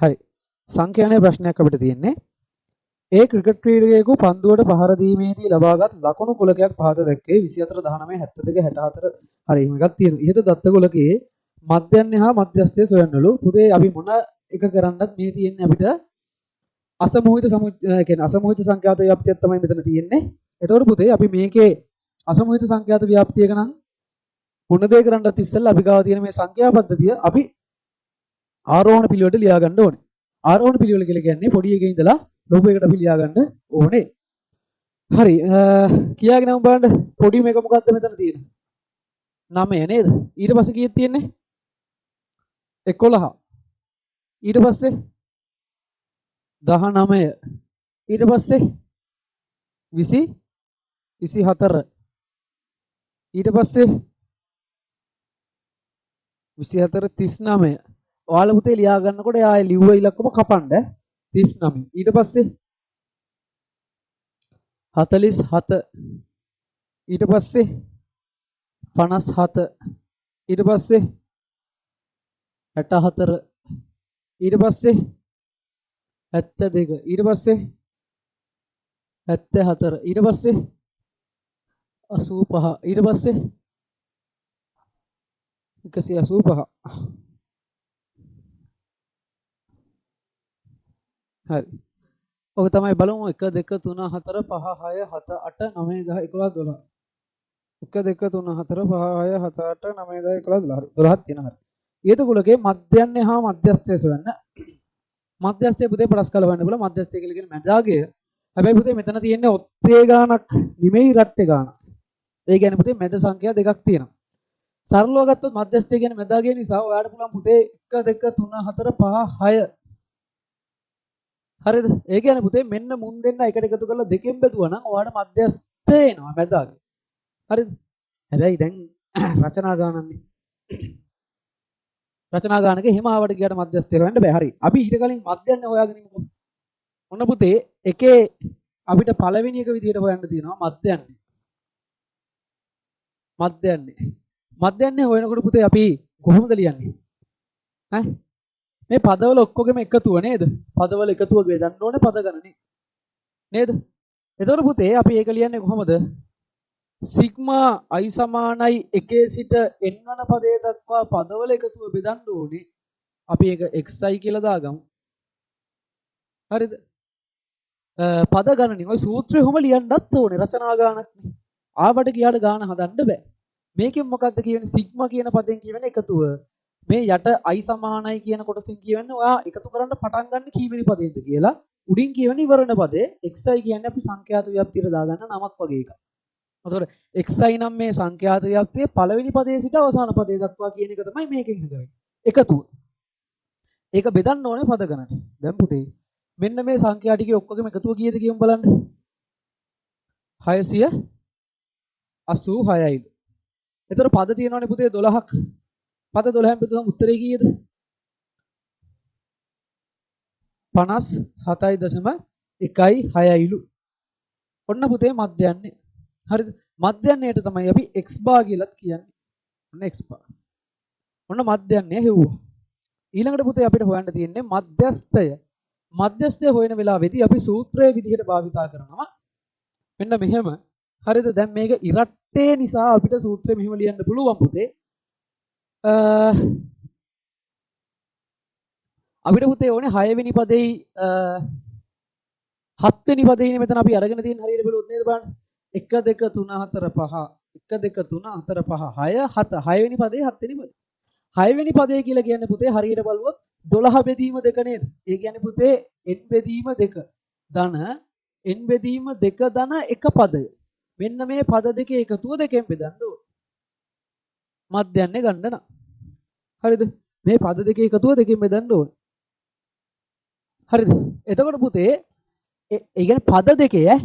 හරි. සංඛ්‍යානේ ප්‍රශ්නයක් අපිට තියෙන්නේ. ඒ ක්‍රිකට් ක්‍රීඩකයෙකු පන්දුවට පහර දීමේදී ලබාගත් ලකුණු කුලකයක් පහත දැක්කේ 24 19 72 64. හරි එහෙම එකක් තියෙනවා. ඉහත දත්ත කුලකයේ මධ්‍යන්නේ හා මධ්‍යස්ථය සොයන්නලු. පුතේ අපි මොන එක කරන්නත් මේ තියෙන්නේ අපිට අසමෝහිත කියන්නේ අසමෝහිත සංඛ්‍යාත ව්‍යාප්තියක් තමයි මෙතන තියෙන්නේ. එතකොට පුතේ අපි මේකේ අසමෝහිත සංඛ්‍යාත ව්‍යාප්තියක නම් මොන දේ කරන්නත් ඉස්සෙල්ලා අපි ගාව තියෙන මේ සංඛ්‍යා පද්ධතිය අපි ආරෝහණ පිළිවෙලට ලියා ගන්න ඕනේ. ආරෝහණ පිළිවෙල කියලා කියන්නේ පොඩි එකේ ඉඳලා ලොකු එකට අපි ලියා ගන්න ඕනේ. හරි කියාගෙන යමු බලන්න පොඩි මේක මොකද්ද මෙතන තියෙන්නේ? 9 නේද? ඊට පස්සේ කීයක් තියෙන්නේ? 11. ඊට පස්සේ 19. ඊට පස්සේ 20 24. ඊට පස්සේ 24 39. ඔයාලා පුතේ ලියා ගන්නකොට ආයේ ලිව්ව ඉලක්කම කපන්න 39. ඊට පස්සේ 47. ඊට පස්සේ 57. ඊට පස්සේ 64. ඊට පස්සේ 72. ඊට පස්සේ 74. ඊට පස්සේ 85. ඊට පස්සේ 185. හරි. ඔක තමයි බලමු 1 2 3 4 5 6 7 8 9 10 11 12. 1 2 3 4 5 6 7 8 9 10 11 12. හරි 12ක් තියෙනවා. හරි. ඊට කුලකේ මධ්‍යන්නේ හා මධ්‍යස්ථය සොයන්න. මධ්‍යස්ථය පුතේ පරස් කලවන්න බල මධ්‍යස්ථය කියලා කියන්නේ මැදාගය. හැබැයි පුතේ මෙතන තියෙන්නේ ඔත්තේ ගානක් නෙමෙයි රට්ටේ ගානක්. ඒ කියන්නේ පුතේ මැද සංඛ්‍යා දෙකක් තියෙනවා. සරලව ගත්තොත් මධ්‍යස්ථය කියන්නේ මැදාගය නිසා ඔයාලට පුළුවන් පුතේ 1 2 3 4 5 6 හරිද? ඒ කියන්නේ පුතේ මෙන්න මුන් දෙන්න එකට එකතු කරලා දෙකෙන් බෙදුවා නම් ඔයාලට මධ්‍යස්ථය එනවා මැදාගය. හරිද? හැබැයි දැන් රචනා ගානන්නේ. රචනා ගානක එහෙම ආවට ගියට මධ්‍යස්ථය හොයන්න බෑ. හරි. අපි ඊට කලින් මධ්‍යන්නේ හොයාගෙන ඉමුකෝ. ඔන්න පුතේ එකේ අපිට පළවෙනි එක විදිහට හොයන්න තියෙනවා මධ්‍යන්නේ. මධ්‍යන්නේ හොයනකොට පුතේ අපි කොහොමද ලියන්නේ? ඈ මේ පදවල ඔක්කොගෙම එකතුව නේද? පදවල එකතුව බෙදන්න ඕනේ පද ගණනේ. නේද? එතකොට පුතේ අපි ඒක ලියන්නේ කොහොමද? සිග්මා i සමානයි 1 සිට n වන පදයේ දක්වා පදවල එකතුව බෙදන්න ඕනේ. අපි ඒක xi කියලා දාගමු. හරිද? පද ගණනින් ඔය සූත්‍රය කොහොම ලියන්නත් ඕනේ රචනා ගානක් නේ. ආවට ගියාට ගාන හදන්න බෑ. මේකෙන් මොකද්ද කියන්නේ සිග්මා කියන පදයෙන් කියවෙන එකතුව. මේ යට i සමානයි කියන කොටසින් කියවෙන්නේ ඔයා එකතු කරන්න පටන් ගන්න කීවෙනි පදයේද කියලා. උඩින් කියවෙන ඉවරන පදේ xi කියන්නේ අපි සංඛ්‍යාත ව්‍යාප්තියට දාගන්න නමක් වගේ එකක්. එතකොට xi නම් මේ සංඛ්‍යාත ව්‍යාප්තියේ පළවෙනි පදයේ සිට අවසාන පදයේ දක්වා කියන එක තමයි මේකෙන් හදවෙන්නේ. එකතුව. ඒක බෙදන්න ඕනේ පද ගණන. දැන් පුතේ මෙන්න මේ සංඛ්‍යා ටිකේ ඔක්කොගෙම එකතුව කීයද කියමු බලන්න. 686යි. එතකොට පද තියෙනවනේ පුතේ 12ක්. පද 12න් බෙදුවම උත්තරේ කීයද? 57.16යිලු. ඔන්න පුතේ මධ්‍යන්නේ. හරිද? මධ්‍යන්නේට තමයි අපි x බා කියලාත් කියන්නේ. ඔන්න x බා. ඔන්න මධ්‍යන්නේ හෙව්වා. ඊළඟට පුතේ අපිට හොයන්න තියෙන්නේ මධ්‍යස්ථය. මධ්‍යස්ථය හොයන වෙලාවෙදී අපි සූත්‍රයේ විදිහට භාවිතා කරනවා. මෙන්න මෙහෙම. හරිද? දැන් මේක ඉරට්ටේ නිසා අපිට සූත්‍රය මෙහෙම ලියන්න පුළුවන් පුතේ. අපිට පුතේ ඕනේ 6 වෙනි පදේ 7 වෙනි පදේනේ මෙතන අපි අරගෙන තියෙන හරියට බලුවොත් නේද බලන්න 1 2 3 4 5 1 2 3 4 5 6 7 6 වෙනි පදේ 7 වෙනි පදේ 6 වෙනි පදේ කියලා කියන්නේ පුතේ හරියට බලුවොත් 12 බෙදීම 2 නේද? ඒ කියන්නේ පුතේ n බෙදීම 2 ධන n බෙදීම 2 ධන එක පදය. මෙන්න මේ පද දෙකේ එකතුව දෙකෙන් බෙදන්න ඕනේ. මධ්‍යන්නේ ගන්න නම්. හරිද? මේ පද දෙකේ එකතුව දෙකෙන් බෙදන්න ඕනේ. හරිද? එතකොට පුතේ ඒ කියන්නේ පද දෙකේ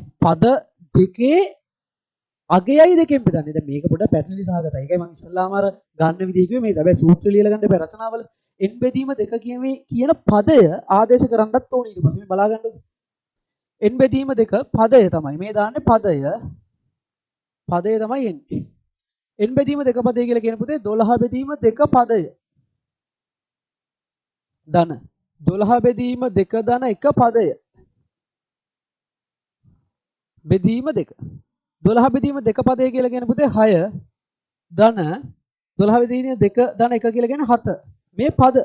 අගයයි දෙකෙන් බෙදන්නේ. දැන් මේක පොඩ්ඩක් පැටලි සහගතයි. ඒකයි මම ඉස්සල්ලාම අර ගන්න විදිහ කිව්වේ මේක. හැබැයි සූත්‍ර ලියලා ගන්න එපා රචනාවල. n බෙදීම 2 කියන පදය ආදේශ කරන්නත් ඕනේ ඊට පස්සේ මේ බලා ගන්නකො. n බෙදීම 2 පදය තමයි. මේ දාන්නේ පදය තමයි එන්නේ. n බෙදීම 2 පදය කියලා කියන පුතේ 12 බෙදීම 2 පදය. ධන 12 බෙදීම 2 දන එක පදය. බෙදීම 2. 12 බෙදීම 2 පදය කියලා කියන්නේ පුතේ 6 ධන 12 බෙදීම 2 ධන 1 කියලා කියන්නේ 7. මේ පද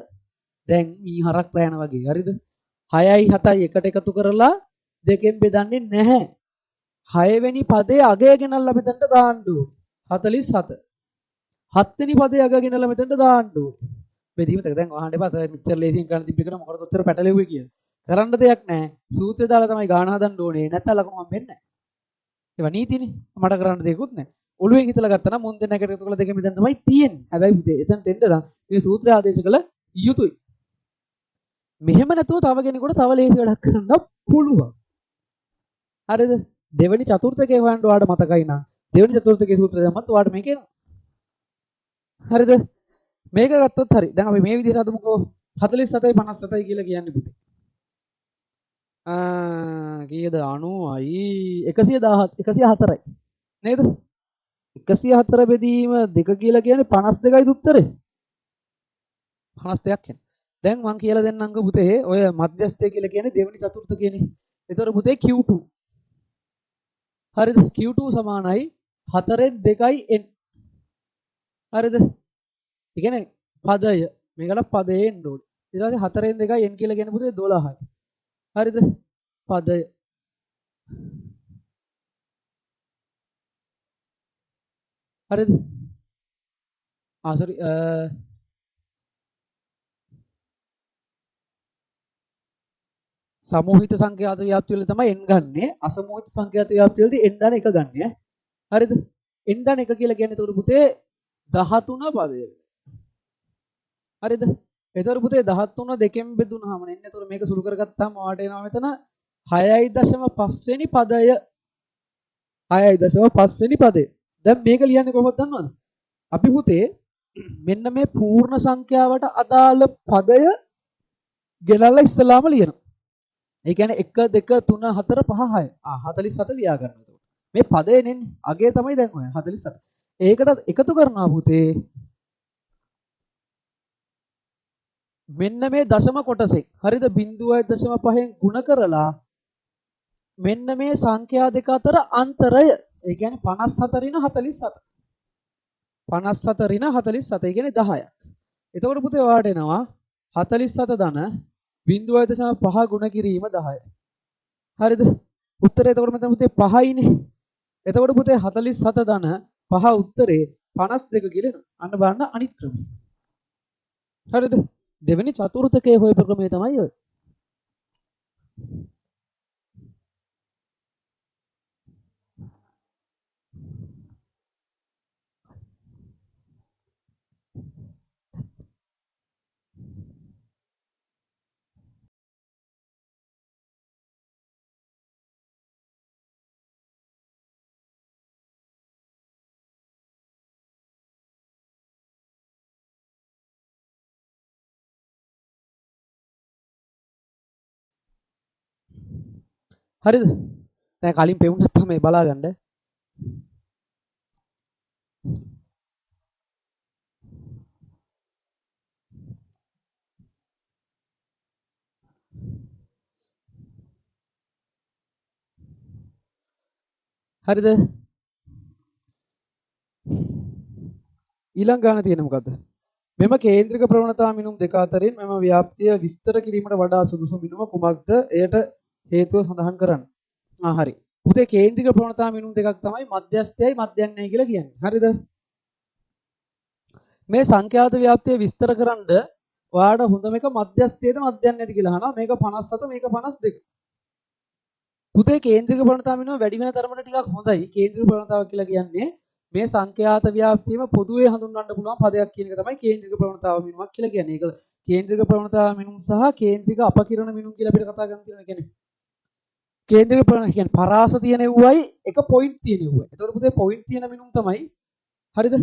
දැන් මී හරක් පෑන වගේ. හරිද? 6යි 7යි එකට එකතු කරලා දෙකෙන් බෙදන්නේ නැහැ. 6 වෙනි පදයේ අගය ගෙනල්ලා මෙතනට දාන්න ඕනේ. 47. 7 වෙනි පදයේ අගය ගෙනල්ලා මෙතනට දාන්න ඕනේ. බෙදීම දෙක දැන් අහන්න එපා. සර් මෙච්චර ලේසියෙන් කරන්න තිබ්බ එකට මොකටද උත්තර පැටලෙව්වේ කියලා. කරන්න දෙයක් නැහැ. සූත්‍රය දාලා තමයි ගාණ හදන්න ඕනේ. නැත්නම් ලකුණු හම්බෙන්නේ නැහැ. ඒවා නීතිනේ. මට කරන්න දෙයක්වත් නැහැ. ඔළුවෙන් හිතලා ගත්තා නම් මුන් දෙන්න එකට එකතු කරලා දෙකෙන් මෙතන තමයි තියෙන්නේ. හැබැයි පුතේ එතනට එන්න නම් මේ සූත්‍රය ආදේශ කළ යුතුයි. මෙහෙම නැතුව තව කෙනෙකුට තව ලේසි වැඩක් කරන්න පුළුවන්. හරිද? දෙවෙනි චතුර්ථකේ හොයන්න ඔයාලට මතකයි නම් දෙවෙනි චතුර්ථකේ සූත්‍රය දැම්මත් ඔයාලට මේක එනවා. හරිද? මේක ගත්තොත් හරි. දැන් අපි මේ විදිහට හදමුකෝ 47යි 57යි කියලා කියන්නේ පුතේ. කීයද 90යි 104යි. නේද? 104 බෙදීම 2 කියලා කියන්නේ 52යි උත්තරේ. 52ක් එන්නේ. දැන් මම කියලා දෙන්නම්කෝ පුතේ ඔය මධ්‍යස්ථය කියලා කියන්නේ දෙවෙනි චතුර්ථකයනේ. ඒතර පුතේ Q2. හරිද? Q2 සමානයි 4න් 2යි n. හරිද? ඒ කියන්නේ පදය මේකට පදේ එන්න ඕනේ. ඊට පස්සේ 4න් 2යි n කියලා කියන්නේ පුතේ 12යි. හරිද? පදය. හරිද? sorry සමූහිත සංඛ්‍යාත ව්‍යාප්තිය වල තමයි n ගන්නෙ. අසමූහිත සංඛ්‍යාත ව්‍යාප්තිය වලදී n දාන 1 ගන්නෙ. හරිද? n දාන 1 කියලා කියන්නේ එතකොට පුතේ 13 පදය. හරිද? එතකොට පුතේ 13 දෙකෙන් බෙදුනහම නේ. එතකොට මේක සුළු කරගත්තාම ඔයාලට එනවා මෙතන 6.5 වෙනි පදය. 6.5 වෙනි පදය. දැන් මේක ලියන්නේ කොහොමද දන්නවද? අපි පුතේ මෙන්න මේ පූර්ණ සංඛ්‍යාවට අදාළ පදය ගෙනල්ලා ඉස්සලාම ලියනවා. ඒ කියන්නේ 1 2 3 4 5 6. 47 ලියා ගන්නවා එතකොට. මේ පදේ නෙන්නේ. අගය තමයි දැන් හොයන්නේ 47. ඒකට එකතු කරනවා පුතේ. මෙන්න මේ දශම කොටසෙන්. හරිද? 0.5න් ಗುಣ කරලා මෙන්න මේ සංඛ්‍යා දෙක අතර අන්තරය. ඒ කියන්නේ 54 රින 47. 57 රින 47. ඒ කියන්නේ 10ක්. එතකොට පුතේ ඔයාලට එනවා 47 ධන 0.5 ගුණ කිරීම 10. හරිද? උත්තරේ එතකොට මෙතන පුතේ 5යිනේ. එතකොට පුතේ 47 ධන 5 උත්තරේ 52 කියලා එනවා. අන්න බලන්න අනිත් ක්‍රමය. හරිද? දෙවෙනි චතුර්ථකයේ හොයපු ක්‍රමය තමයි ඔය. හරිද? දැන් කලින් පෙවුනත් තමයි බලාගන්න. හරිද? ඊළඟ ගාන තියෙන මොකද්ද? මෙම කේන්ද්‍රික ප්‍රවණතා මිනුම් දෙක අතරින් මෙම ව්‍යාප්තිය විස්තර කිරීමට වඩා සුදුසු මිනුම කුමක්ද? එයට හේතුව සඳහන් කරන්න. හරි. පුතේ කේන්ද්‍රික ප්‍රවණතා මිනුම් දෙකක් තමයි මධ්‍යස්ථයයි මධ්‍යන්නයයි කියලා කියන්නේ. හරිද? මේ සංඛ්‍යාත ව්‍යාප්තිය විස්තර කරන්න ඔයාලට හොඳම එක මධ්‍යස්ථයේද මධ්‍යන්නයද කියලා අහනවා. මේක 57 මේක 52. පුතේ කේන්ද්‍රික ප්‍රවණතා මිනුම වැඩි වෙන තරමට ටිකක් හොඳයි. කේන්ද්‍රික ප්‍රවණතාව කියලා කියන්නේ මේ සංඛ්‍යාත ව්‍යාප්තියම පොදුවේ හඳුන්වන්න පුළුවන් පදයක් කියන එක තමයි කේන්ද්‍රික ප්‍රවණතාව මිනුමක් කියලා කියන්නේ. ඒක කේන්ද්‍රික ප්‍රවණතාව මිනුම් සහ කේන්ද්‍රික අපකිරණ මිනුම් කියලා අපිට කතා කරන්න තියෙනවා. කියන්නේ කේන්ද්‍රික ප්‍රවණතාව කියන්නේ පරාස තියෙන උවයි එක පොයින්ට් තියෙන උවයි. එතකොට පුතේ පොයින්ට් තියෙන මිනුම් තමයි හරිද?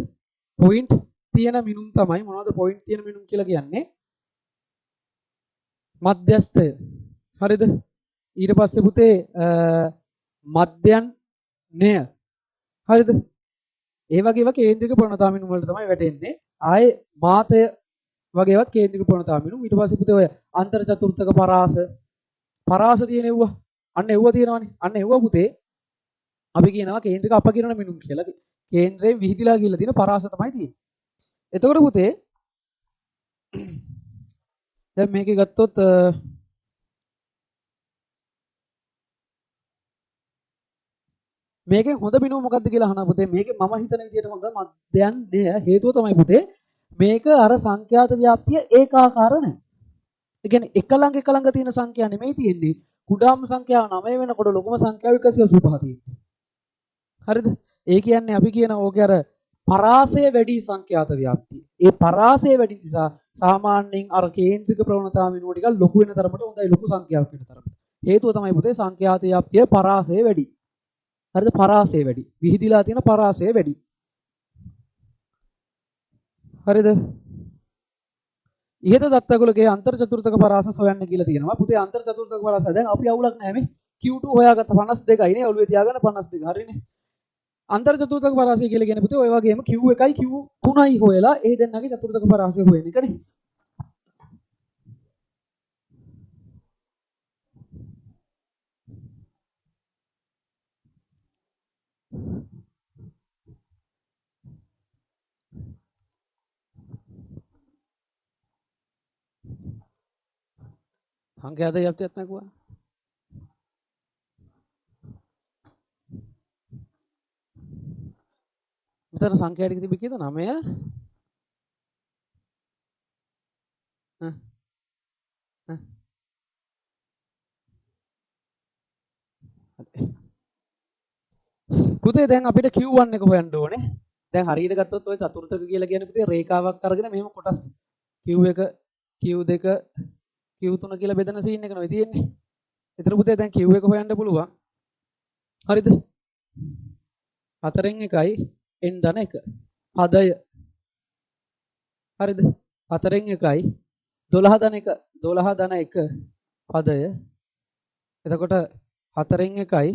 පොයින්ට් තියෙන මිනුම් තමයි මොනවද පොයින්ට් තියෙන මිනුම් කියලා කියන්නේ? මධ්‍යස්ථය. හරිද? ඊට පස්සේ පුතේ මධ්‍යන්නය. හරිද? ඒ වගේම කේන්ද්‍රික ප්‍රවණතා මිනුම් වලට තමයි වැටෙන්නේ. ආයේ මාතය වගේවත් කේන්ද්‍රික ප්‍රවණතා මිනුම්. ඊට පස්සේ පුතේ ඔය අන්තර් චතුර්ථක පරාස තියෙනවා. අන්න එව්ව තියෙනවනේ. අන්න එව්ව පුතේ අපි කියනවා කේන්ද්‍රික අපකිරණ මිනුම් කියලා. කේන්ද්‍රයෙන් විහිදිලා ගිහිල්ලා තියෙන පරාස තමයි තියෙන්නේ. එතකොට පුතේ දැන් මේකේ ගත්තොත් මේකෙන් හොඳ මිනුම මොකක්ද කියලා අහනවා පුතේ. මේකේ මම හිතන විදිහට හොඳ මධ්‍යයන් නෑ. හේතුව තමයි පුතේ මේක අර සංඛ්‍යාත ව්‍යාප්තිය ඒකාකාර නැහැ. ඒ කියන්නේ එක ළඟ තියෙන සංඛ්‍යා නෙමෙයි තියෙන්නේ. කුඩාම සංඛ්‍යාව 9 වෙනකොට ලොකුම සංඛ්‍යාව 185 තියෙන්නේ. හරිද? ඒ කියන්නේ අපි කියන ඕකේ අර පරාසය වැඩි සංඛ්‍යාත ව්‍යාප්තිය. ඒ පරාසය වැඩි නිසා සාමාන්‍යයෙන් අර කේන්ද්‍රික ප්‍රවණතාව වෙනුව ටිකක් ලොකු වෙන තරමට හොඳයි ලොකු සංඛ්‍යාවක් වෙන තරමට. හේතුව තමයි පුතේ සංඛ්‍යාත ව්‍යාප්තිය පරාසය වැඩි. හරිද? පරාසය වැඩි. විහිදිලා තියෙන පරාසය වැඩි. හරිද? ඉහත දත්තගොලකේ අන්තර් චතුර්ථක පරාස සොයන්න කියලා තියෙනවා. පුතේ අන්තර් චතුර්ථක පරාස දැන් අපි අවුලක් නැහැ මේ. Q2 හොයාගත්ත 52යි නේ ඔළුවේ තියාගන්න 52 හරිනේ. අන්තර් චතුර්ථක පරාසය කියලා කියන්නේ පුතේ ඔය වගේම Q1යි Q3යි හොයලා ඒ දෙන්නගේ චතුර්ථක පරාසය හොයන එකනේ. සංඛ්‍යාත ව්‍යාප්තියක් නැකුවා. මෙතන සංඛ්‍යා ටික තිබි කීයද 9 පුතේ දැන් අපිට Q1 එක හොයන්න ඕනේ. දැන් හරියට ගත්තොත් ඔය චතුර්ථක කියලා කියන්නේ පුතේ රේඛාවක් අරගෙන මෙහෙම කොටස් Q1 Q2 Q3 කියලා බෙදන සීන් එක නෙවෙයි තියෙන්නේ. ඒතර පුතේ දැන් Q1 හොයන්න පුළුවන්. හරිද? 4න් 1යි n ධන 1 පදය. හරිද? 4න් 1යි 12 ධන 1 12 ධන 1 පදය. එතකොට 4න් 1යි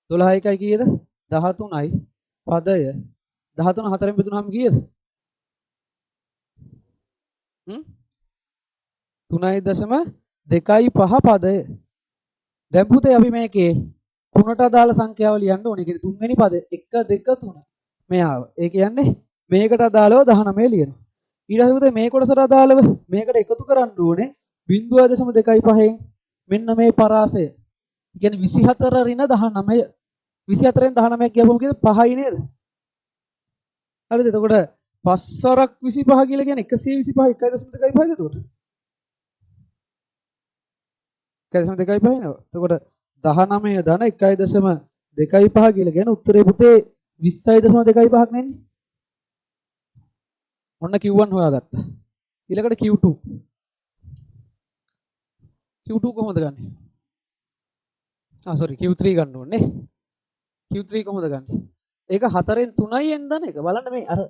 12 1යි කීයද? 13යි පදය. 13 4න් බෙදුනහම කීයද? 3.25 පදය. දැන් පුතේ අපි මේකේ 3ට අදාළ සංඛ්‍යාව ලියන්න ඕනේ. ඒ කියන්නේ තුන්වෙනි පදේ 1 2 3 මෙයාව. ඒ කියන්නේ මේකට අදාළව 19 ලියනවා. ඊට පස්සේ පුතේ මේ කොටසට අදාළව මේකට එකතු කරන්න ඕනේ 0.25න් මෙන්න මේ පරාසය. ඒ කියන්නේ 24 ඍණ 19. 24න් 19ක් කියපුවම කීයද? 5යි නේද? හරිද? එතකොට 5 වරක් 25 කියලා කියන්නේ 125 1.25ද එතකොට? 1.25 නේද? එතකොට 19 ධන 1.25 කියලා කියන්නේ උත්තරේ පුතේ 20.25ක් නෙන්නේ. ඔන්න Q1 හොයාගත්තා. ඊළඟට Q2. Q2 කොහොමද ගන්නෙ? sorry Q3 ගන්න ඕනේ. Q3 කොහොමද ගන්නෙ? ඒක 4න් 3යි n ධන 1. බලන්න මේ අර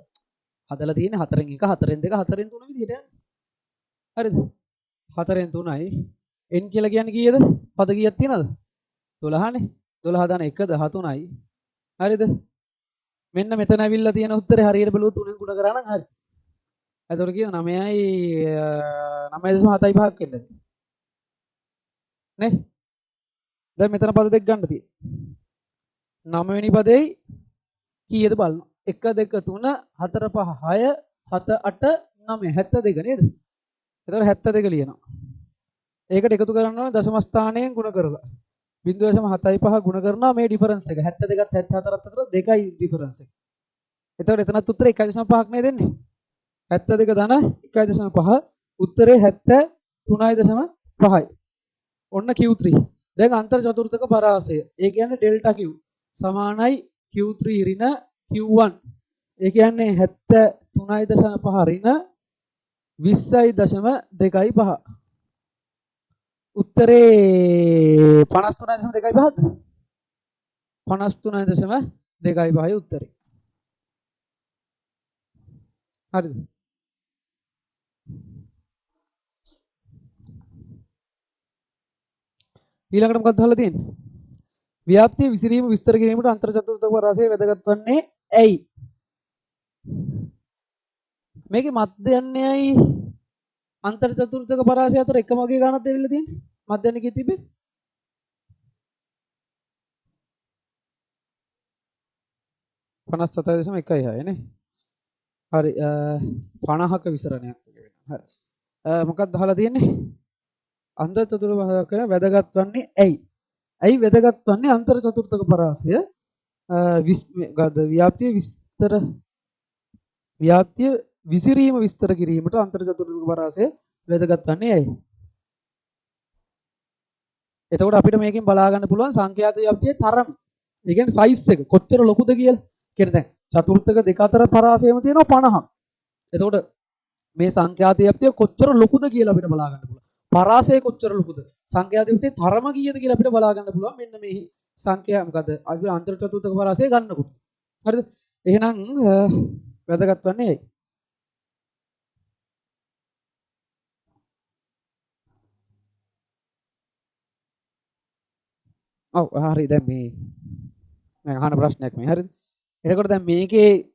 හදලා තියෙන්නේ 4න් 1 4න් 2 4න් 3 විදිහට යන්නේ. හරිද? 4න් 3යි n කියලා කියන්නේ කීයද? පද කීයක් තියෙනවද? 12නේ. 12 ධන 1 13යි. හරිද? මෙන්න මෙතන ඇවිල්ලා තියෙන උත්තරේ හරියට බලුවොත් 3ෙන් ගුණ කරා නම් හරි. එතකොට කියන 9යි 9.75ක් වෙන්නද? නේ? දැන් මෙතන පද දෙක ගන්න තියෙන්නේ. 9 වෙනි පදේ කීයද බලන්න. 1 2 3 4 5 6 7 8 9 72 නේද? එතකොට 72 ලියනවා. ඒකට එකතු කරන්න ඕනේ දශම ස්ථානයෙන් ගුණ කරලා. 0.75 ගුණ කරනවා මේ ඩිෆරන්ස් එක. 72ත් 74ත් අතර 2යි ඩිෆරන්ස් එක. එතකොට එතනත් උත්තරේ 1.5ක් නේ දෙන්නේ. 72 ධන 1.5 උත්තරේ 73.5යි. ඔන්න Q3. දැන් අන්තර් චතුර්ථක පරාසය. ඒ කියන්නේ ඩෙල්ටා Q සමානයි Q3 ඍණ Q1. ඒ කියන්නේ 73.5 ඍණ 20.25. උත්තරේ 53.25ද? 53.25යි උත්තරේ. හරිද? ඊළඟට මොකක්ද අහලා තියෙන්නේ? ව්‍යාප්තිය විසිරීම විස්තර කිරීමට අන්තර් චතුර්ථක පරාසය වැදගත් වන්නේ ඇයි? මේකේ මධ්‍යයන්යයි අන්තර් චතුර්ථක පරාසය අතර එකම වගේ ගානක් දෙවිලා තියෙන්නේ. මධ්‍යන්නේ කී තිබේ? 57.16 නේ. හරි 50ක විසරණයක් වගේ වෙනවා. හරි. මොකක්ද අහලා තියෙන්නේ? අන්තර් චතුර්ථක වැදගත් වන්නේ ඇයි? ඇයි වැදගත් වන්නේ අන්තර් චතුර්ථක පරාසය? ව්‍යාප්තිය විසිරීම විස්තර කිරීමට අන්තර් චතුර්ථක පරාසය වැදගත් වන්නේ ඇයි? එතකොට අපිට මේකෙන් බලා ගන්න පුළුවන් සංඛ්‍යාත ව්‍යාප්තියේ තරම. ඒ කියන්නේ සයිස් එක කොච්චර ලොකුද කියලා. කියන්නේ දැන් චතුර්ථක දෙක අතර පරාසයම තියෙනවා 50ක්. එතකොට මේ සංඛ්‍යාත ව්‍යාප්තිය කොච්චර ලොකුද කියලා අපිට බලා ගන්න පුළුවන්. පරාසය කොච්චර ලොකුද? සංඛ්‍යාත ව්‍යාප්තියේ තරම කීයද කියලා අපිට බලා ගන්න පුළුවන්. මෙන්න මේ සංඛ්‍යා මොකද? අපි අන්තර් චතුර්ථක පරාසය ගන්නකොට. හරිද? එහෙනම් වැදගත් වන්නේ ඇයි? ඔව් හරි දැන් මේ දැන් අහන ප්‍රශ්නයක් මේ හරිද? එතකොට දැන් මේකේ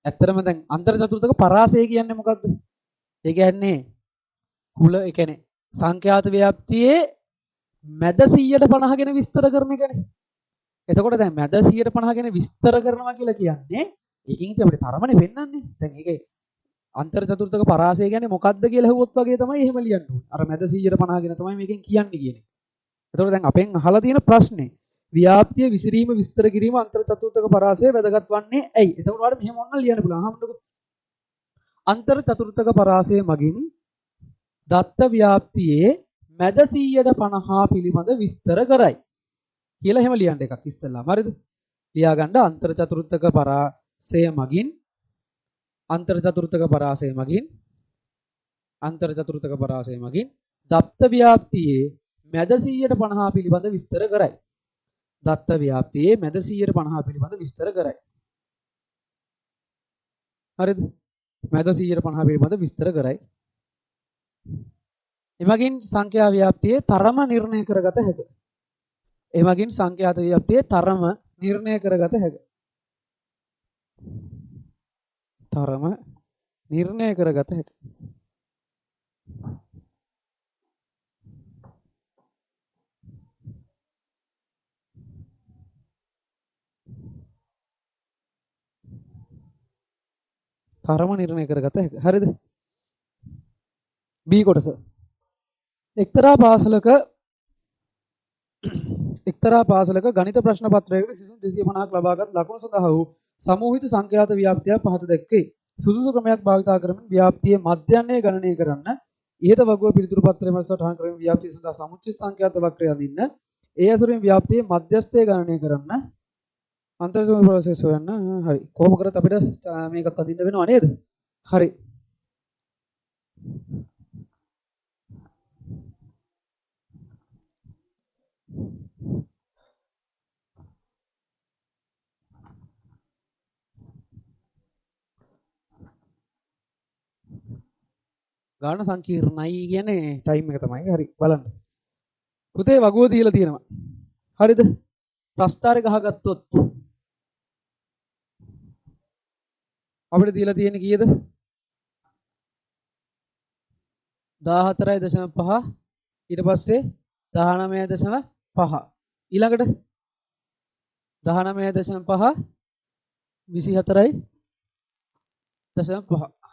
ඇත්තටම දැන් අන්තර් චතුර්ථක පරාසය කියන්නේ මොකද්ද? ඒ කියන්නේ කුල ඒ කියන්නේ සංඛ්‍යාත ව්‍යාප්තියේ මැද 150 ගැන විස්තර කරන එකනේ. එතකොට දැන් මැද 150 ගැන විස්තර කරනවා කියලා කියන්නේ ඒකෙන් ඉතින් අපිට තරමනේ පෙන්වන්නේ. දැන් ඒකේ අන්තර් චතුර්ථක පරාසය කියන්නේ මොකද්ද කියලා හෙව්වොත් වගේ තමයි එහෙම ලියන්න ඕනේ. අර මැද 150 ගැන තමයි මේකෙන් කියන්නේ කියන්නේ. එතකොට දැන් අපෙන් අහලා තියෙන ප්‍රශ්නේ ව්‍යාප්තිය විසිරීම විස්තර කිරීම අන්තර් චතුර්ථක පරාසය වැදගත් වන්නේ ඇයි? එතකොට ඔයාලට මෙහෙම ඔන්න ලියන්න පුළුවන්. අහන්නකෝ. අන්තර් චතුර්ථක පරාසය මගින් දත්ත ව්‍යාප්තියේ මැද 150 පිළිබඳ විස්තර කරයි. කියලා එහෙම ලියන්න එකක් ඉස්සෙල්ලාම. හරිද? ලියා ගන්න අන්තර් චතුර්ථක පරාසය මගින් අන්තර් චතුර්ථක පරාසය මගින් අන්තර් චතුර්ථක පරාසය මගින් දත්ත ව්‍යාප්තියේ මැද 150 පිළිබඳ විස්තර කරයි. දත්ත ව්‍යාප්තියේ මැද 150 පිළිබඳ විස්තර කරයි. හරිද? මැද 150 පිළිබඳ විස්තර කරයි. එමගින් සංඛ්‍යා ව්‍යාප්තියේ තරම නිර්ණය කරගත හැකිය. එමගින් සංඛ්‍යාත ව්‍යාප්තියේ තරම නිර්ණය කරගත හැකිය. තරම නිර්ණය කරගත හැකිය. තරම නිර්ණය කරගත හැකිය. හරිද? B කොටස. එක්තරා පාසලක ගණිත ප්‍රශ්න පත්‍රයකට සිසුන් 250ක් ලබාගත් ලකුණු සඳහා වූ සමූහිත සංඛ්‍යාත ව්‍යාප්තියක් පහත දැක්වේ. සුදුසු ක්‍රමයක් භාවිතා කරමින් ව්‍යාප්තියේ මධ්‍යයන්ය ගණනය කරන්න. ඉහත වගුව පිළිතුරු පත්‍රයේ මත සටහන් කරමින් ව්‍යාප්තිය සඳහා සමුච්චිත සංඛ්‍යාත වක්‍රය අඳින්න. ඒ අසුරින් ව්‍යාප්තියේ මධ්‍යස්ථය ගණනය කරන්න. අන්තර් සමූහ ප්‍රොසෙස් හොයන්න. හරි. කොහොම කරත් අපිට මේකත් අඳින්න වෙනව නේද? හරි. ගාන සංකීර්ණයි කියන්නේ ටයිම් එක තමයි. හරි බලන්න. පුතේ වගුව තියලා තියෙනවා. හරිද? ප්‍රස්ථාරය ගහගත්තොත් අපිට තියලා තියෙන්නේ කීයද? 14.5 ඊට පස්සේ 19.5 ඊළඟට 19.5 24.5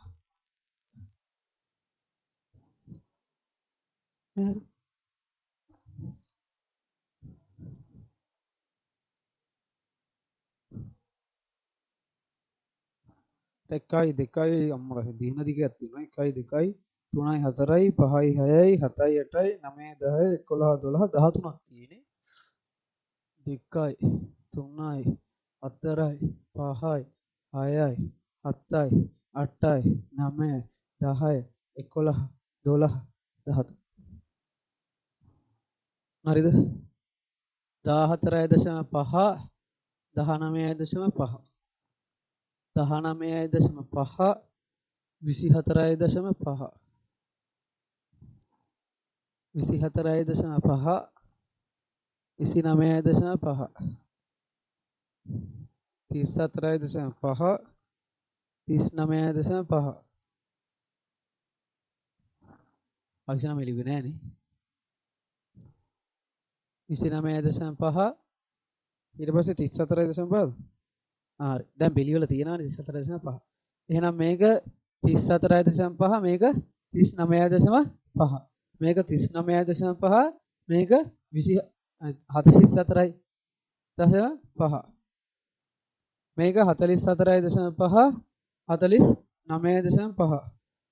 එකයි දෙකයි අම්මලා දින දිගක් තියෙනවා 1 2 3යි 4යි 5යි 6යි 7යි 8යි 9යි 10යි 11 12 13ක් තියෙන්නේ 2යි 3යි 4යි 5යි 6යි 7යි 8යි 9යි 10යි 11 12 13 හරිද 14.5 19.5 19.5 24.5 24.5 29.5 34.5 39.5 29 ලිව්වේ නෑනේ. 29.5 ඊට පස්සේ 34.5. හරි. දැන් පිළිවෙල තියෙනවානේ 34.5. එහෙනම් මේක 34.5 මේක 39.5. මේක 39.5 මේක 44.5. මේක 44.5 49.5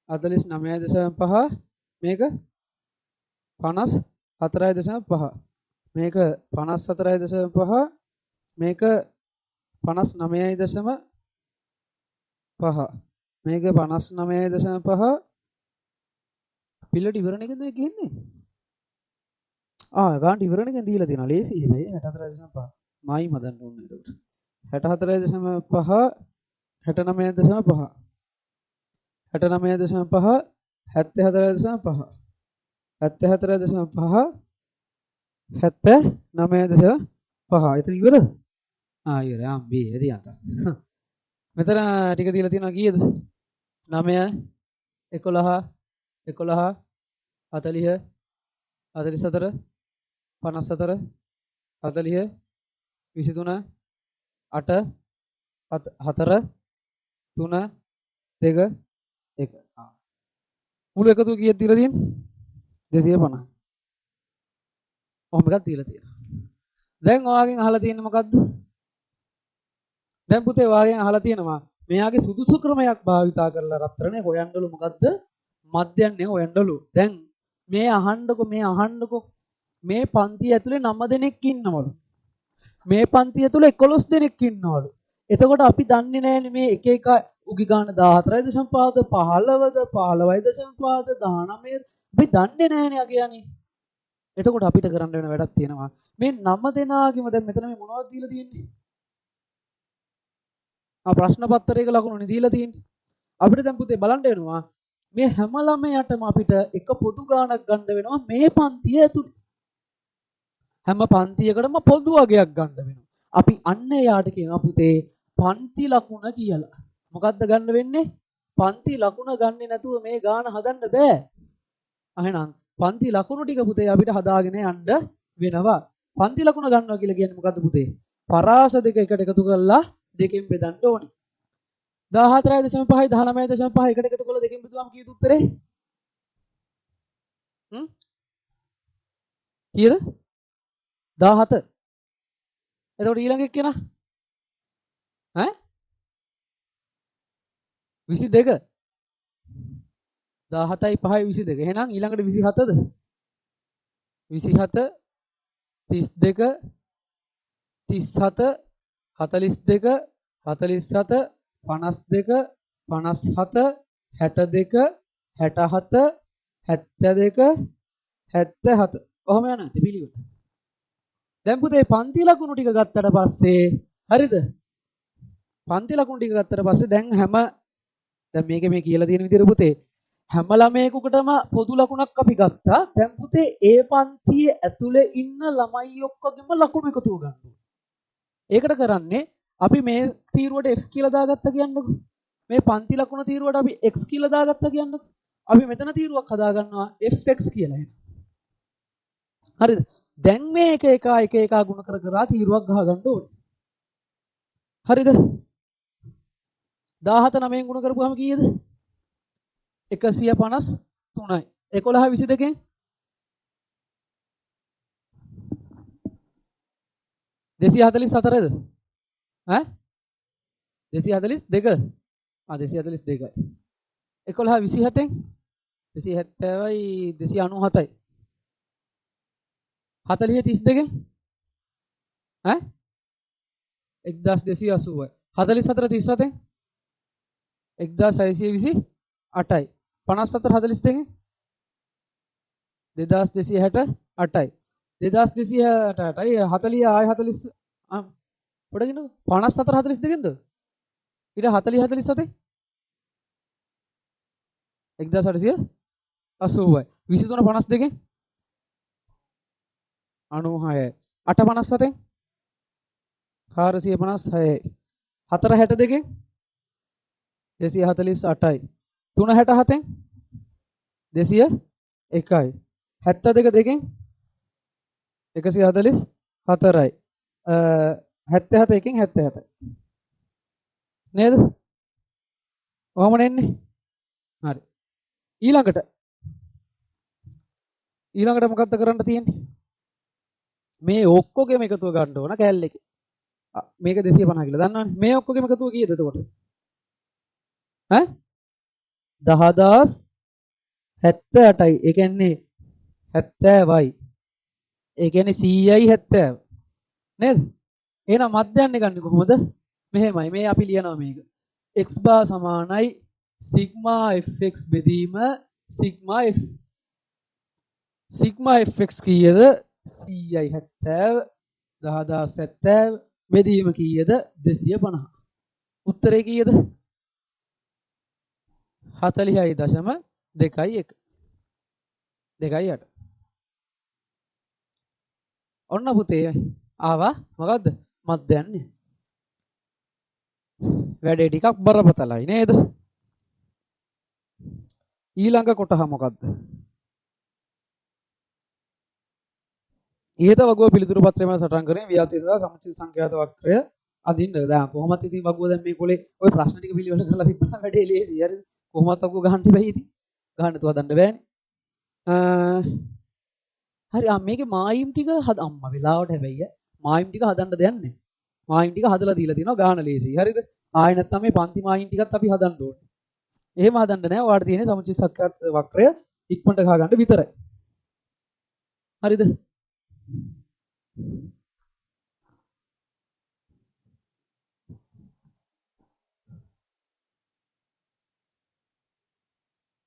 49.5 මේක 54.5 මේක 54.5 මේක 59.5 මේක 59.5 පිළිට ඉවරණයකින්ද කියන්නේ ගානට ඉවරණයකින් දීලා තියෙනවා ලේසි මේ 64.5 මායි මදන්න ඕනේ එතකොට 64.5 69.5 69.5 74.5 74.5 79.5 එතන ඉවරද? ඉවරයි. B එදී අත. මෙතන ටික දීලා තියෙනවා කීයද? 9 11 11 40 44 54 40 23 8 4 3 2 1 මුළු එකතු කීයක් දීලා තියෙන්නේ? 250. ඔහොම එකක් දීලා තියෙනවා. දැන් ඔයාගෙන් අහලා තියෙන්නේ මොකද්ද? දැන් පුතේ ඔයාගෙන් අහලා තියෙනවා මෙයාගේ සුදුසු ක්‍රමයක් භාවිතා කරලා රත්තරනේ හොයන්නලු මොකද්ද? මධ්‍යන්නේ හොයන්නලු. දැන් මේ අහන්නකෝ මේ පන්තිය ඇතුලේ 9 දෙනෙක් ඉන්නවලු. මේ පන්තිය ඇතුලේ 11 දෙනෙක් ඉන්නවලු. එතකොට අපි දන්නේ නැහැනේ මේ එක එක උගි ගන්න 14.5ද 15ද 15.5ද 19ද අපි දන්නේ නැහැනේ අගයනේ. එතකොට අපිට කරන්න වෙන වැඩක් තියෙනවා. මේ 9 දෙනාගෙම දැන් මෙතන මේ මොනවද දීලා තියෙන්නේ? ප්‍රශ්න පත්‍රයක ලකුණු දීලා තියෙන්නේ. අපිට දැන් පුතේ බලන්න වෙනවා මේ හැම ළමයටම අපිට එක පොදු ගාණක් ගන්න වෙනවා මේ පන්තිය ඇතුළේ. හැම පන්තියකටම පොදු වගයක් ගන්න වෙනවා. අපි අන්න එයාට කියනවා පුතේ පන්ති ලකුණ කියලා. මොකද්ද ගන්න වෙන්නේ? පන්ති ලකුණ ගන්නේ නැතුව මේ ගාණ හදන්න බෑ. එහෙනම් පන්ති ලකුණු ටික පුතේ අපිට හදාගෙන යන්න වෙනවා. පන්ති ලකුණ ගන්නවා කියලා කියන්නේ මොකද්ද පුතේ? පරාස දෙක එකට එකතු කරලා දෙකෙන් බෙදන්න ඕනේ. 14.5 19.5 එකට එකතු කරලා දෙකෙන් බෙදුවම කීයද උත්තරේ? කීයද? 17. එතකොට ඊළඟ එක්කෙනා 22. 17යි 5යි 22. එහෙනම් ඊළඟට 27ද? 27 32 37 42 47 52 57 62 67 72 77. කොහොම යනවා පිළිවෙල. දැන් පුතේ පන්ති ලකුණු ටික ගත්තට පස්සේ හරිද? පන්ති ලකුණු ටික ගත්තට පස්සේ දැන් මේකේ මේ කියලා තියෙන විදිහට පුතේ හැම ළමයෙකුටම පොදු ලකුණක් අපි ගත්තා. දැන් පුතේ ඒ පන්තියේ ඇතුලේ ඉන්න ළමයි ඔක්කොගෙම ලකුණු එකතුව ගන්න ඕනේ. ඒකට කරන්නේ අපි මේ තීරුවට F කියලා දාගත්තා කියන්නකො. මේ පන්ති ලකුණ තීරුවට අපි X කියලා දාගත්තා කියන්නකො. අපි මෙතන තීරුවක් හදා ගන්නවා Fx කියලා එන. හරිද? දැන් මේ එක එක ගුණ කර තීරුවක් ගහ ගන්න ඕනේ. හරිද? 17 9ෙන් ගුණ කරපුවාම කීයද? 153යි. 11 22න් 244ද? 242? 242යි. 11 27න් 270යි 297යි. 40 32න් 1280යි. 44 37න් 1628යි. 57 42න් 2268යි. 2268යි 40 ආය 40 පොඩකිනු 54 42න්ද? ඊට 40 47 1880යි. 23 52න් 96යි. 8 57න් 456යි. 4 62න් 248යි. 3 67න් 200 එකයි. 72 දෙකෙන් 144යි. 77 එකෙන් 77යි. නේද? ඔහොම නෙන්නේ. හරි. ඊළඟට මොකක්ද කරන්න තියෙන්නේ? මේ ඔක්කොගෙම එකතුව ගන්න ඕන කැලේ එකේ. මේක 250 කියලා දන්නවනේ. මේ ඔක්කොගෙම එකතුව කීයද එතකොට? ඈ 10078යි. ඒ කියන්නේ 70යි. ඒ කියන්නේ 100යි 70. නේද? එහෙනම් මධ්‍යන්නේ ගන්න කොහොමද? මෙහෙමයි. මේ අපි ලියනවා මේක. x bar සමානයි sigma fx බෙදීම sigma f. sigma fx කීයද? 100යි 70 10070 බෙදීම කීයද? 250. උත්තරේ කීයද? 40.21 2.8. ඔන්න පුතේ ආවා මොකද්ද? මධ්‍යන්නේ. වැඩේ ටිකක් බරපතලයි නේද? ඊළඟ කොටහ මොකද්ද? ඊට වගුව පිළිතුරු පත්‍රයම සටහන් කරගෙන ව්‍යාපෘති සහ සමුච්චිත සංඛ්‍යාත වක්‍රය අදින්න. දැන් කොහොමත් ඉතින් වගුව දැන් මේ කොලේ ওই ප්‍රශ්න ටික පිළිවෙල කරලා තිබ්බම වැඩේ ලේසි. හරිද? කොහොමත් වගුව ගහන්න බෑ ඉතින්. ගහන්න තු හදන්න බෑනේ. හරි මේකේ මායිම් ටික අම්මා වෙලාවට හැබැයි මායිම් ටික හදන්න දෙයක් නැහැ. මායිම් ටික හදලා දීලා තියෙනවා ගාන ලේසි. හරිද? ආයෙ නැත්තම් මේ පන්ති මායිම් ටිකත් අපි හදන්න ඕනේ. එහෙම හදන්න නැහැ. ඔයාලට තියෙන්නේ සමුච්චිත සංඛ්‍යාත වක්‍රය ඉක්මනට ගහ ගන්න විතරයි. හරිද?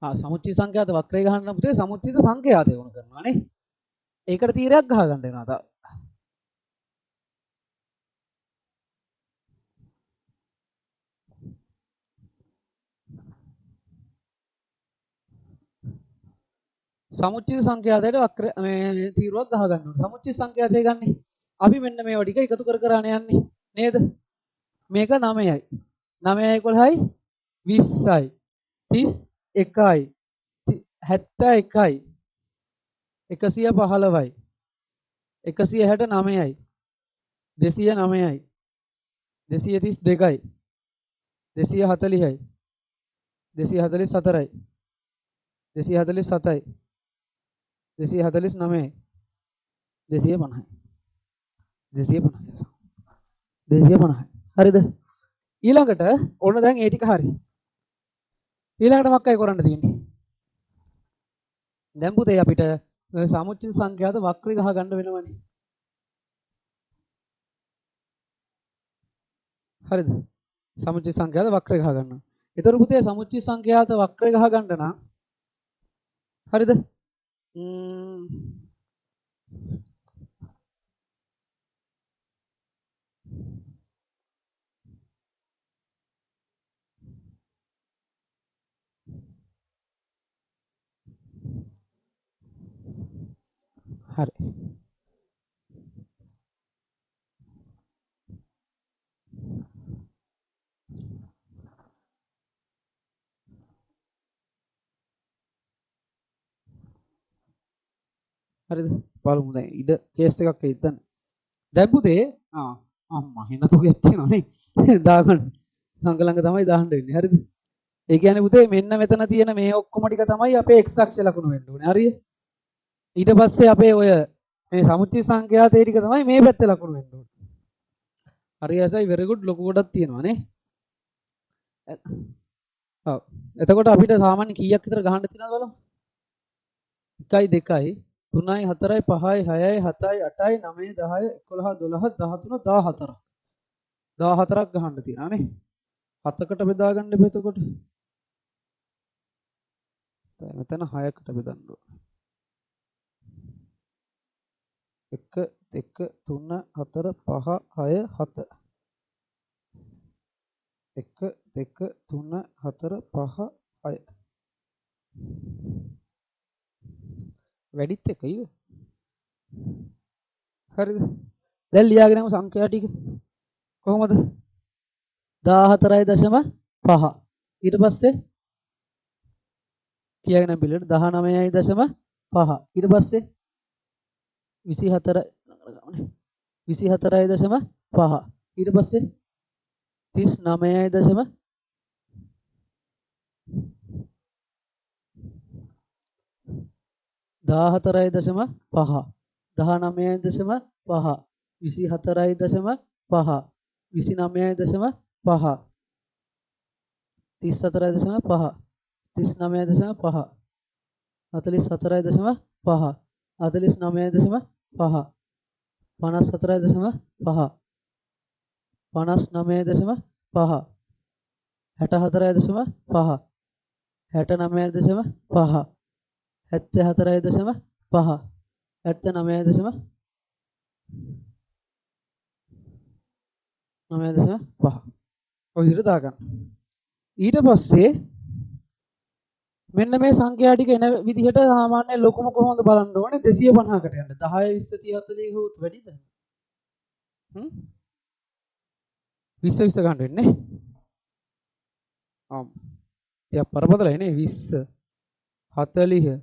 සමුච්චිත සංඛ්‍යාත වක්‍රය ගහන්න පුතේ සමුච්චිත සංඛ්‍යාතය වුණ කරනවා නේ. ඒකට තීරයක් ගහ ගන්න වෙනවා තා. සමුච්චිත සංඛ්‍යාතයට වක්‍ර මේ තීරුවක් ගහ ගන්න ඕනේ. සමුච්චිත සංඛ්‍යාතය ගන්නෙ අපි මෙන්න මේවා ටික එකතු කර කර යන්නේ නේද? මේක 9යි. 9යි 11යි 20යි 31යි 71යි 115යි 169යි 209යි 232යි 240යි 244යි 247යි 249යි 250යි 250යි. හරිද? ඊළඟට ඔන්න දැන් ඒ ටික හරි. ඊළඟට මොකක්ද කරන්න තියෙන්නේ? දැන් පුතේ අපිට සමුච්චිත සංඛ්‍යාත වක්‍රය ගහ ගන්න වෙනවනේ. හරිද? සමුච්චිත සංඛ්‍යාත වක්‍රය ගහ ගන්න. ඒතර පුතේ සමුච්චිත සංඛ්‍යාත වක්‍රය ගහ ගන්න නම් හරිද? හරි. හරිද? බලමු දැන් ඉඩ කේස් එකක් එයි දැන්. දැන් පුතේ අම්මා හින තුගයක් තියෙනවා නේ. දාගන්න. සංග ළඟ තමයි දාන්න වෙන්නේ. හරිද? ඒ කියන්නේ පුතේ මෙන්න මෙතන තියෙන මේ ඔක්කොම ටික තමයි අපේ x අක්ෂ ලකුණු වෙන්න ඕනේ. හරිද? ඊට පස්සේ අපේ ඔය මේ සමුච්චිත සංඛ්‍යාතේ ටික තමයි මේ පැත්තේ ලකුණු වෙන්න ඕනේ. හරි ඇසයි very good ලොකු කොටක් තියෙනවා නේ. ඔව්. එතකොට අපිට සාමාන්‍ය කීයක් විතර ගහන්න තියෙනවද බලමු. 1යි 2යි 3යි 4යි 5යි 6යි 7යි 8යි 9යි 10යි 11 12 13 14ක් 14ක් ගහන්න තියෙනවා නේ. 7කට බෙදා ගන්න එපා එතකොට. දැන් මෙතන 6කට බෙදන්න ඕන. 1 2 3 4 5 6 7 1 2 3 4 5 6 වැඩිත් එකයිද? හරිද? දැන් ලියාගෙනම සංඛ්‍යා ටික කොහොමද? 14.5 ඊට පස්සේ කියාගෙන පිළිවෙල 19.5 5. ඊට පස්සේ 24 24.5. ඊට පස්සේ 39.5. 14.5. 19.5. 24.5. 29.5. 34.5. 39.5. 44.5. 49.5. 54.5. 59.5. 64.5. 69.5. 74.5. 79.5. 9.5. ඔය විදිහට දාගන්න. ඊට පස්සේ මෙන්න මේ සංඛ්‍යා ටික එන විදිහට සාමාන්‍ය ලොකුම කොහොමද බලන්න ඕනේ 250කට යන්න 10 20 30 40 හොත් වැඩිද? 20 20 ගන්න වෙන්නේ. ආම්. ටිකක් පරපතලයි නේ 20 40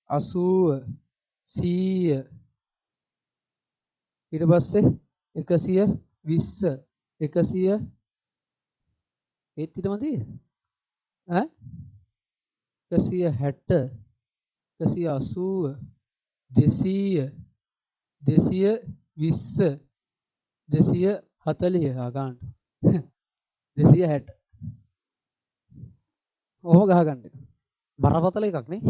60 80 100 ඊට පස්සේ 120 100 ඒත් ඊටමදී ඈ 160 180 200 220 240 ගන්න 260 ඔහොම ගහගන්න බරපතල එකක් නේ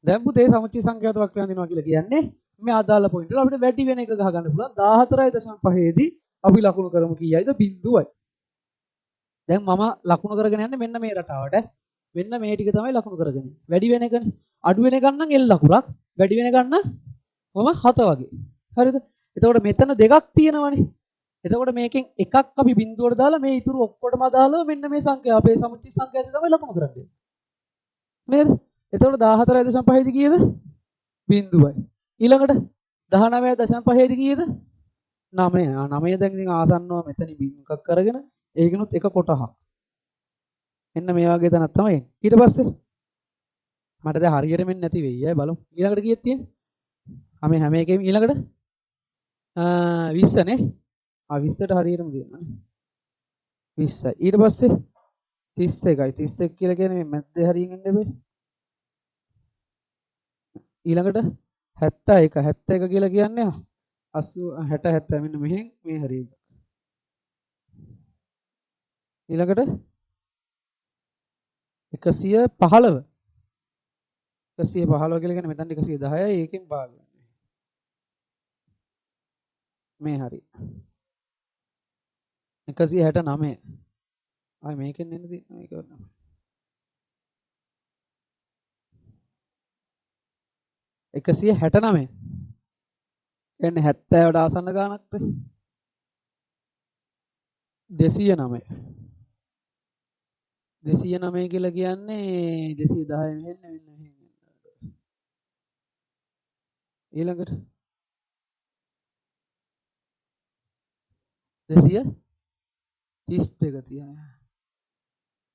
දැන් පුතේ සමුච්චි සංඛ්‍යාත වක්‍රය අඳිනවා කියලා කියන්නේ මේ අදාළ පොයින්ට් වල අපිට වැඩි වෙන එක ගහගන්න පුළුවන් 14.5 දී අපි ලකුණු කරමු කීයයිද බිඳුවයි දැන් මම ලකුණු කරගෙන යන්නේ මෙන්න මේ රටාවට මෙන්න මේ ටික තමයි ලකුණු කරගෙන වැඩි වෙන එකනේ අඩු වෙන එක නම් L ලකුණක් වැඩි වෙන එක නම් කොහොම 7 වගේ හරිද එතකොට මෙතන දෙකක් තියෙනවනේ එතකොට මේකෙන් එකක් අපි බිඳුවට දාලා මේ ඉතුරු ඔක්කොටම දාලා මෙන්න මේ සංඛ්‍යාව අපේ සමුච්චි සංඛ්‍යාතය තමයි ලකුණු කරන්නේ නේද එතකොට 14.5 දී කීයද බිඳුවයි ඊළඟට 19.5 දී කීයද 9 9 දැන් ඉතින් ආසන්නව මෙතනින් බිඳුකක් කරගෙන ඒකිනුත් එක කොටහක් එන්න මේ වගේ තැනක් තමයි ඊට පස්සේ මට දැන් හරියට මෙන්න නැති වෙයි ඈ බලමු ඊළඟට කීයක් තියෙන්නේ හැම එකෙම ඊළඟට 20 නේ 20ට හරියටම දෙන්නනේ 20යි ඊට පස්සේ 31යි 31 කියලා කියන්නේ මේ මැද්දේ හරියෙන් එන්න එපේ ඊළඟට 71 71 කියලා කියන්නේ 80 60 70 මෙන්න මෙහෙන් මේ හරිය ඊළඟට 115 115 කියලා කියන්නේ මෙතන 110යි ඒකෙන් භාග මේ හරි 169 ආයි මේකෙන් එන්න තියෙන මේක වන්න 169 එන්නේ 70ට ආසන්න ගානක් 209 209 කියලා කියන්නේ 210 මෙහෙන්න ඊළඟට 232 තියන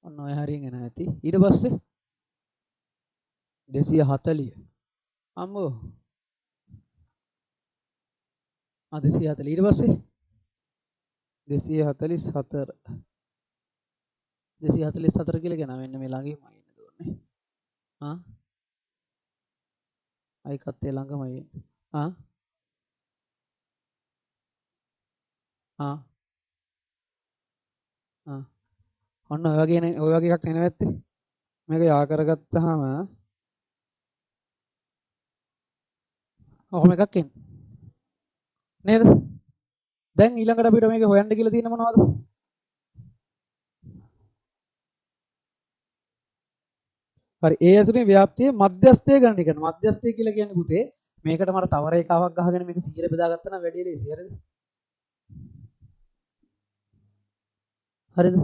ඔන්න ඔය හරියෙන් එන ඇති ඊට පස්සේ 240 අම්මෝ 240 ඊට පස්සේ 244 244 කියලා කියනවා මෙන්න මේ ළඟින්ම ඉන්න දුන්නේ අයිකත් ඒ ළඟමයි ඉන්නේ ඔන්න ඔය වගේ එකක් නෙවෙයි ඇත්තේ මේක යා කරගත්තාම ඔහොම එකක් එන්නේ නේද දැන් ඊළඟට අපිට මේක හොයන්න කියලා තියෙන මොනවද හරි ඒ ඇසුරේ ව්‍යාප්තියේ මධ්‍යස්ථය ගණනය කරන මධ්‍යස්ථය කියලා කියන්නේ පුතේ මේකට මට තව රේඛාවක් ගහගෙන මේක 100 බෙදාගත්තා නම් වැඩි ලේසි හරිද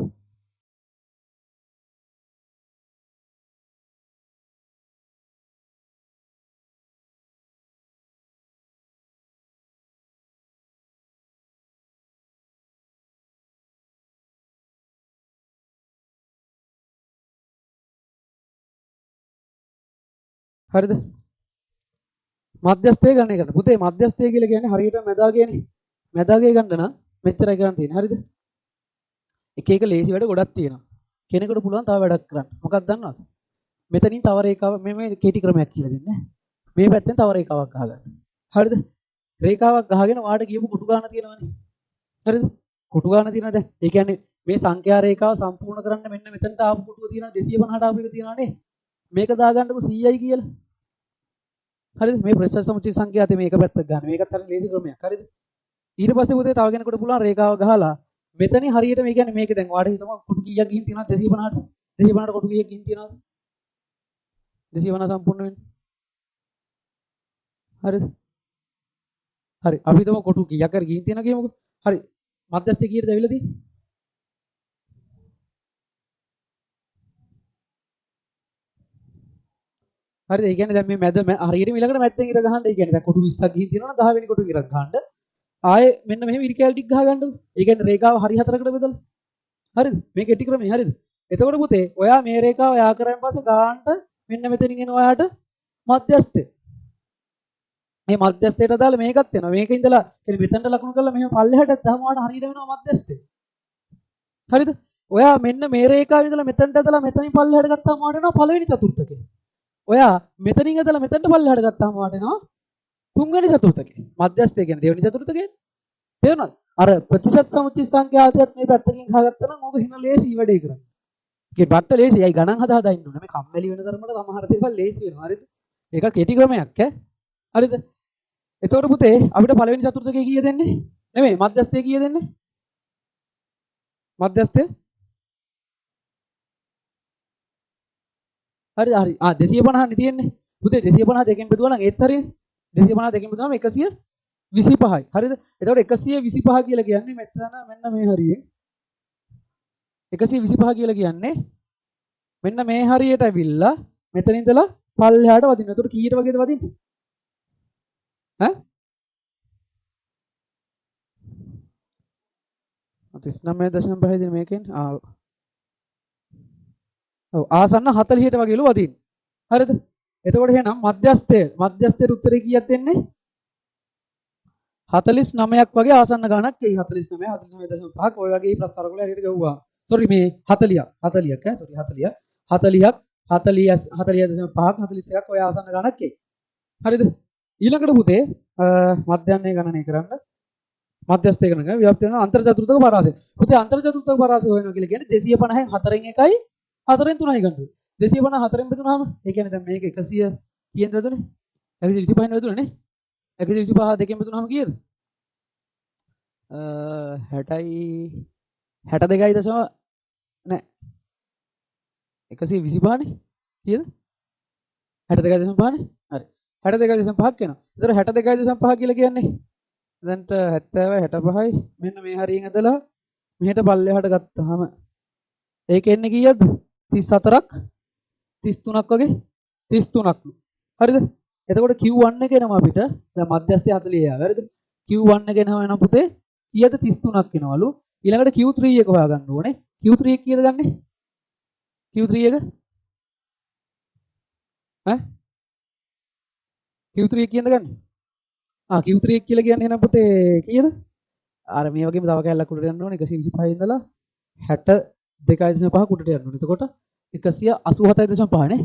හරිද? මධ්‍යස්ථය ගන්න එකට. පුතේ මධ්‍යස්ථය කියලා කියන්නේ හරියට මැදාගේනේ. මැදාගේ ගන්න නම් මෙච්චරයි ගන්න තියෙන්නේ. හරිද? එක එක ලේසි වැඩ ගොඩක් තියෙනවා. කෙනෙකුට පුළුවන් තව වැඩක් කරන්න. මොකක්ද දන්නවද? මෙතනින් තව රේඛාවක් මේ කෙටි ක්‍රමයක් කියලා දෙන්නේ. මේ පැත්තෙන් තව රේඛාවක් ගහගන්න. හරිද? රේඛාවක් ගහගෙන වාට කියපු කොටු ගන්න තියෙනවනේ. හරිද? කොටු ගන්න තියෙනවා දැන්. ඒ කියන්නේ මේ සංඛ්‍යා රේඛාව සම්පූර්ණ කරන්න මෙන්න මෙතනට ආපු කොටුව තියෙනවා 250ට ආපු එක තියෙනවානේ. මේක දාගන්නකො 100යි කියලා. හරිද? මේ ප්‍රශ්න සමුච්චය සංඛ්‍යාතේ මේක පැත්තක් ගන්න. මේකත් හරිය ලේසි ක්‍රමයක්. හරිද? ඊට පස්සේ පුතේ තව කෙනෙකුට පුළුවන් රේඛාව ගහලා මෙතනින් හරියට මේ කියන්නේ මේක දැන් වාට හිතමු කොටු කීයක් ගිහින් තියෙනවද 250ට? 250ට කොටු කීයක් ගිහින් තියෙනවද? 250 සම්පූර්ණ වෙන්නේ. හරිද? හරි. අපි හිතමු කොටු කීයක් හරි ගිහින් තියෙනවා කියමුකෝ. හරි. මධ්‍යස්ථය කීයටද ඇවිල්ලා තියෙන්නේ? හරිද? ඒ කියන්නේ දැන් මේ මැද හරියට ඊළඟට මැද්දෙන් ඉර ගහන්න. ඒ කියන්නේ දැන් කොටු 20ක් ගිහින් තියෙනවා නම් 10 වෙනි කොටු ඉරක් ගහන්න. ආයේ මෙන්න මෙහෙම ඉරි කැල් ටික ගහ ගන්නකො. ඒ කියන්නේ රේඛාව හරි හතරකට බෙදලා. හරිද? මේ කෙටි ක්‍රමය හරිද? එතකොට පුතේ ඔයා මේ රේඛාව යා කරන් පස්සේ ගානට මෙන්න මෙතනින් එන ඔයාට මධ්‍යස්ථය. මේ මධ්‍යස්ථයට දාලා මේකත් එනවා. මේක ඉඳලා කියන්නේ මෙතනට ලකුණු කරලා මෙහෙම පල්ලෙහාට දහම වාට හරියට වෙනවා මධ්‍යස්ථය. හරිද? ඔයා මෙන්න මේ රේඛාව ඉඳලා මෙතනට ඇදලා මෙතනින් පල්ලෙහාට ගත්තාම වාට එනවා පළවෙනි චතුර්ථකය. ඔයා මෙතනින් ඇදලා මෙතනට පල්ලෙහාට ගත්තාම වාට එනවා තුන්වෙනි චතුර්ථකය. මධ්‍යස්ථය කියන්නේ දෙවෙනි චතුර්ථකය. තේරුණාද? අර ප්‍රතිශත සමුච්චය සංඛ්‍යාතයත් මේ පැත්තකින් ගහගත්තා නම් ඕක හින ලේසි වැඩේ කරන්න. ඒකේ බට්ට ලේසි. අයි ගණන් හදා ඉන්න ඕනේ. මේ කම්මැලි වෙන තරමට සමහර දේවල් ලේසි වෙනවා. හරිද? ඒක කෙටි ක්‍රමයක් ඈ. හරිද? එතකොට පුතේ අපිට පළවෙනි චතුර්ථකය කීය දෙන්නේ? නෙමෙයි මධ්‍යස්ථය කීය දෙන්නේ? මධ්‍යස්ථය හරි හරි. 250 නේ තියෙන්නේ. පුතේ 250 දෙකෙන් බෙදුවා නම් ඒත් හරියනේ. 250 දෙකෙන් බෙදුවාම 125යි. හරිද? එතකොට 125 කියලා කියන්නේ මෙතන මෙන්න මේ හරියෙන් 125 කියලා කියන්නේ මෙන්න මේ හරියට ඇවිල්ලා මෙතන ඉඳලා පල්ලෙහාට වදින්න. එතකොට කීයට වගේද වදින්නේ? ඈ 39.5 දින මේකෙන් ඔව් ආසන්න 40ට වගේලු වදින්න. හරිද? එතකොට එහෙනම් මධ්‍යස්ථයේ උත්තරේ කීයක් දෙන්නේ? 49ක් වගේ ආසන්න ගණක් එයි. 49 49.5ක් ඔය වගේ ප්‍රස්තාර වල හරියට ගහුවා. සෝරි මේ 40ක් ඈ සෝරි 40ක් 40ක් 41ක් ඔය ආසන්න ගණක් එයි. හරිද? ඊළඟට පුතේ මධ්‍යන්නේ ගණනය කරන්න මධ්‍යස්ථය ගණනය ව්‍යාප්තිය අන්තර් චතුර්ථක පරාසය. පුතේ අන්තර් චතුර්ථක පරාසය හොයනවා කියලා කියන්නේ 250න් 4න් 1යි 4න් 3යි ගන්න. 250 4න් බෙදුනහම ඒ කියන්නේ දැන් මේක 100 කියන වැදුනේ 125 න් වැදුනේ නේ 125 දෙකෙන් බෙදුනහම කීයද 60යි 62යි දශම නෑ 125 නේ කීයද 62.5 නේ හරි 62.5ක් වෙනවා. ඒතර 62.5 කියලා කියන්නේ දැන්ට 70 65යි මෙන්න මේ හරියෙන් ඇදලා මෙහෙට පල්ලෙහාට ගත්තාම ඒක එන්නේ කීයද 34ක් 33ක් වගේ 33ක්. හරිද? එතකොට Q1 එක එනවා අපිට දැන් මධ්‍යස්ථය 40 යා. හරිද? Q1 එක එනවා එන පුතේ කීයද 33ක් එනවලු. ඊළඟට Q3 එක හොයාගන්න ඕනේ. Q3 එක කීයද ගන්නෙ? Q3 එක ඈ Q3 එක කියනද ගන්නෙ? Q3 එක කියලා කියන්නේ එහෙනම් පුතේ කීයද? අර මේ වගේම තව කැලලක් උඩට යන්න ඕනේ 125 ඉඳලා 62.5 උඩට යන්න ඕනේ. එතකොට 187.5 නේ.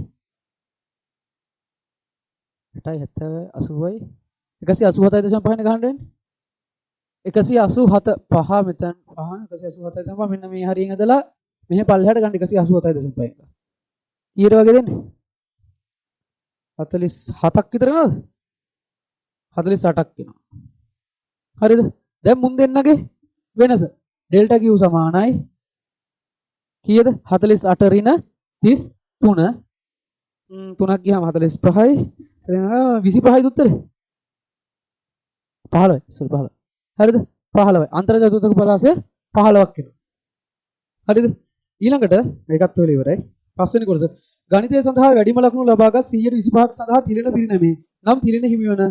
60 70 80යි 187.5 නේ ගහන්න වෙන්නේ. 187.5 මෙතන 187.5 මෙන්න මේ හරියෙන් ඇදලා මෙහෙ පල්ලෙහාට ගන්න 187.5 එක. කීයට වගේ දෙන්නේ? 47ක් විතර නේද? 48ක් වෙනවා. හරිද? දැන් මුන් දෙන්නගේ වෙනස ඩෙල්ටා Q සමානයි කීයද? 48 ඍණ 33 3ක් ගියාම 45යි 25යි උත්තරේ 15යි සෝරි 15 හරිද 15යි අන්තර් චතුර්ථක පරාසය 15ක් වෙනවා. හරිද? ඊළඟට මේකත් වෙල ඉවරයි. පස්වෙනි කොටස ගණිතය සඳහා වැඩිම ලකුණු ලබාගත් 125ක් සඳහා තිරණ පිරිනැමේ නම් තිරණ හිමි වන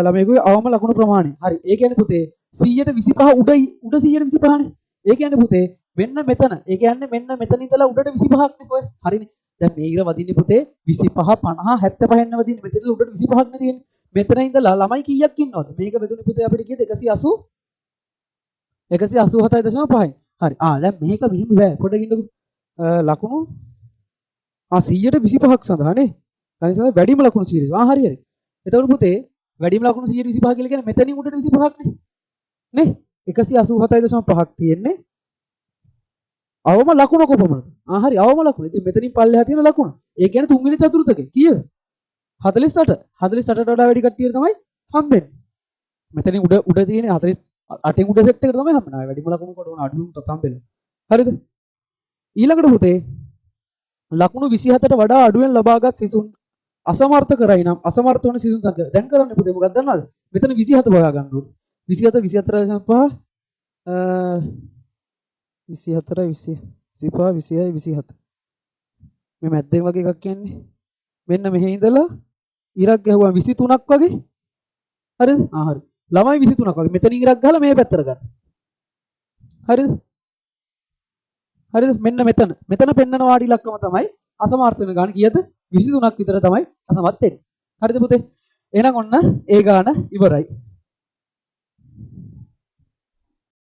ළමයෙකුගේ අවම ලකුණු ප්‍රමාණය. හරි. ඒ කියන්නේ පුතේ 125 උඩ 125නේ. ඒ කියන්නේ පුතේ මෙන්න මෙතන. ඒ කියන්නේ මෙන්න මෙතන ඉඳලා උඩට 25ක් නේ කොහෙ. හරිනේ. දැන් මේ ඉර වදින්නේ පුතේ 25 50 75 යන වදින්නේ. මෙතන උඩට 25ක් නේ තියෙන්නේ. මෙතන ඉඳලා ළමයි කීයක් ඉන්නවද? මේක බෙදුනේ පුතේ අපිට කීයද 180 187.5යි. හරි. දැන් මේක මෙහෙම බෑ. පොඩ්ඩක් ඉන්නකෝ. ලකුණු 100ට 25ක් සඳහා නේ. කලින් සඳහා වැඩිම ලකුණු 100. හරි හරි. එතකොට පුතේ වැඩිම ලකුණු 125 කියලා කියන්නේ මෙතනින් උඩට 25ක් නේ. නේ? 187.5ක් තියෙන්නේ. අවම ලකුණ කොපමණද? හරි අවම ලකුණ. ඉතින් මෙතනින් පල්ලෙහා තියෙන ලකුණ. ඒ කියන්නේ තුන්වෙනි චතුර්ථකේ කීයද? 48. 48ට වඩා වැඩි කට්ටියට තමයි හම්බෙන්නේ. මෙතනින් උඩ තියෙන 48න් උඩ සෙට් එකට තමයි හම්බෙන්නේ. වැඩිම ලකුණු කොට උන අඩුවම හම්බෙන්නේ. හරිද? ඊළඟට පුතේ ලකුණු 27ට වඩා අඩුවෙන් ලබාගත් සිසුන් අසමර්ථ කරයි නම් අසමර්ථ වන සිසුන් සංඛ්‍යාව. දැන් කරන්නේ පුතේ මොකක්ද දන්නවද? මෙතන 27 හොයා ගන්න ඕනේ. 27 24.5 24 25 20 27 මේ මැද්දෙන් වගේ එකක් කියන්නේ මෙන්න මෙහෙ ඉඳලා ඉරක් ගැහුවා 23ක් වගේ හරිද? හරි. ළමයි 23ක් වගේ මෙතනින් ඉරක් ගහලා මේ පැත්තට ගන්න. හරිද? හරිද? මෙන්න මෙතන පෙන්නන වාඩි ඉලක්කම තමයි අසමර්ථ වෙන ගාන කීයද? 23ක් විතර තමයි අසමත් වෙන්නේ. හරිද පුතේ? එහෙනම් ඔන්න ඒ ගාන ඉවරයි.